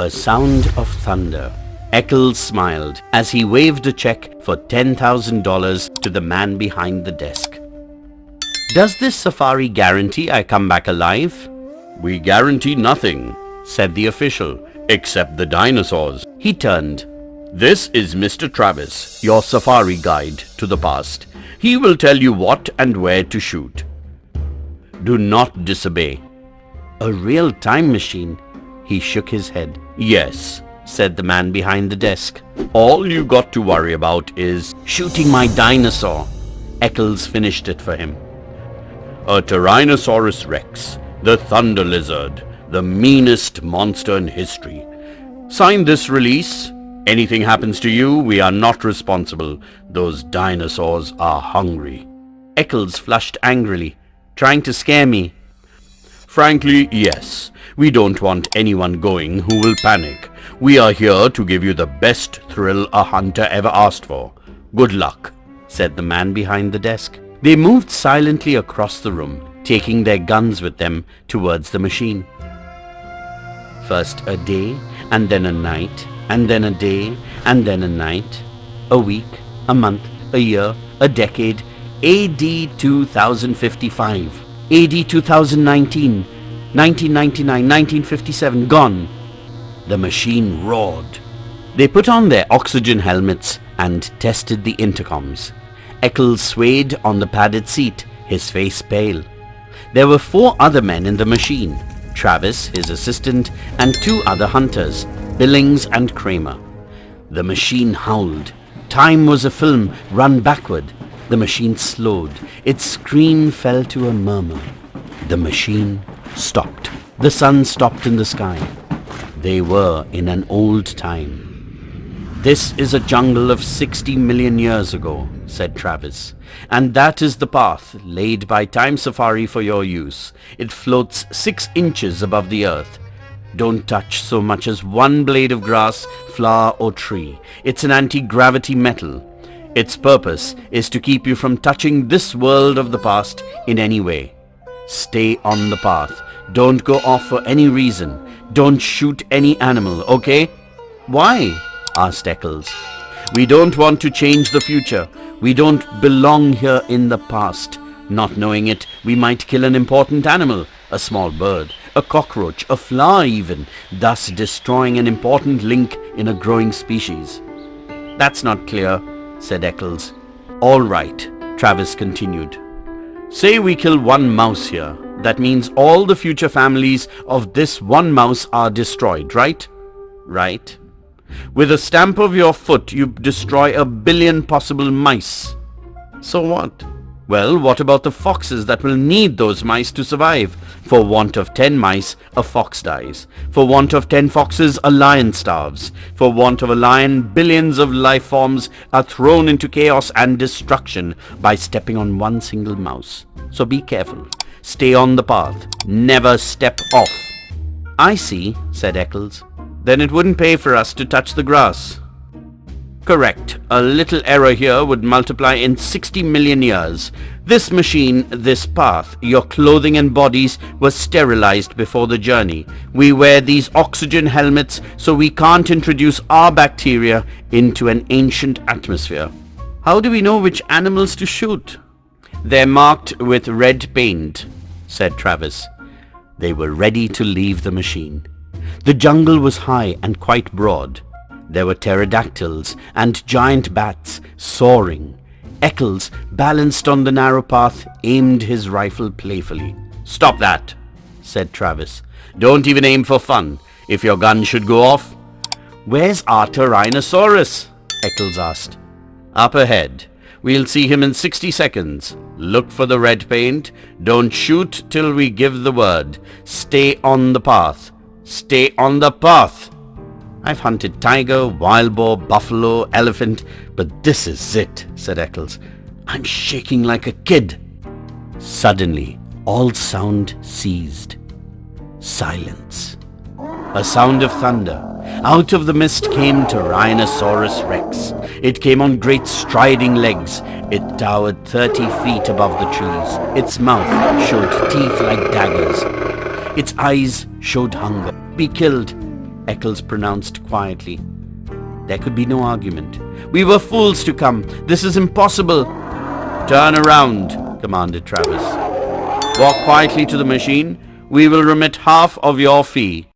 A Sound of Thunder. Eckels smiled as he waved a check for $10,000 to the man behind the desk. Does this safari guarantee I come back alive? We guarantee nothing, said the official, except the dinosaurs. He turned. This is Mr. Travis, your safari guide to the past. He will tell you what and where to shoot. Do not disobey. A real time machine? He shook his head. Yes, said the man behind the desk. All you got to worry about is shooting my dinosaur. Eckels finished it for him. A Tyrannosaurus Rex, the thunder lizard, the meanest monster in history. Sign this release. Anything happens to you, we are not responsible. Those dinosaurs are hungry. Eckels flushed angrily, trying to scare me. Frankly, yes. We don't want anyone going who will panic. We are here to give you the best thrill a hunter ever asked for. Good luck, said the man behind the desk. They moved silently across the room, taking their guns with them towards the machine. First a day, and then a night, and then a day, and then a night. A week, a month, a year, a decade. AD 2055. AD 2019. 1999, 1957, gone. The machine roared. They put on their oxygen helmets and tested the intercoms. Eckels swayed on the padded seat, his face pale. There were 4 other men in the machine, Travis, his assistant, and 2 other hunters, Billings and Kramer. The machine howled. Time was a film run backward. The machine slowed. Its scream fell to a murmur. The machine stopped. The sun stopped in the sky. They were in an old time. This is a jungle of 60 million years ago, said Travis, and that is the path laid by Time Safari for your use. It floats 6 inches above the earth. Don't touch so much as one blade of grass, flower or tree. It's an anti-gravity metal. Its purpose is to keep you from touching this world of the past in any way. Stay on the path. Don't go off for any reason. Don't shoot any animal, okay? Why? Asked Eckels. We don't want to change the future. We don't belong here in the past. Not knowing it, we might kill an important animal, a small bird, a cockroach, a flower even, thus destroying an important link in a growing species. That's not clear, said Eckels. All right, Travis continued. Say we kill one mouse here. That means all the future families of this one mouse are destroyed, right? Right. With a stamp of your foot, you destroy 1 billion possible mice. So what? Well, what about the foxes that will need those mice to survive? For want of 10 mice, a fox dies. For want of 10 foxes, a lion starves. For want of a lion, billions of life forms are thrown into chaos and destruction by stepping on one single mouse. So be careful. Stay on the path. Never step off. I see, said Eckels. Then it wouldn't pay for us to touch the grass. Correct. A little error here would multiply in 60 million years. This machine, this path, your clothing and bodies were sterilized before the journey. We wear these oxygen helmets so we can't introduce our bacteria into an ancient atmosphere. How do we know which animals to shoot? They're marked with red paint, said Travis. They were ready to leave the machine. The jungle was high and quite broad. There were pterodactyls and giant bats soaring. Eckels, balanced on the narrow path, aimed his rifle playfully. Stop that, said Travis. Don't even aim for fun. If your gun should go off. Where's our Tyrannosaurus? Eckels asked. Up ahead. We'll see him in 60 seconds. Look for the red paint. Don't shoot till we give the word. Stay on the path. Stay on the path. I've hunted tiger, wild boar, buffalo, elephant, but this is it, said Eckels. I'm shaking like a kid. Suddenly, all sound ceased. Silence. A sound of thunder. Out of the mist came Tyrannosaurus Rex. It came on great striding legs. It towered 30 feet above the trees. Its mouth showed teeth like daggers. Its eyes showed hunger. Be killed. Eckels pronounced quietly. There could be no argument. We were fools to come. This is impossible. Turn around, commanded Travis. Walk quietly to the machine. We will remit half of your fee.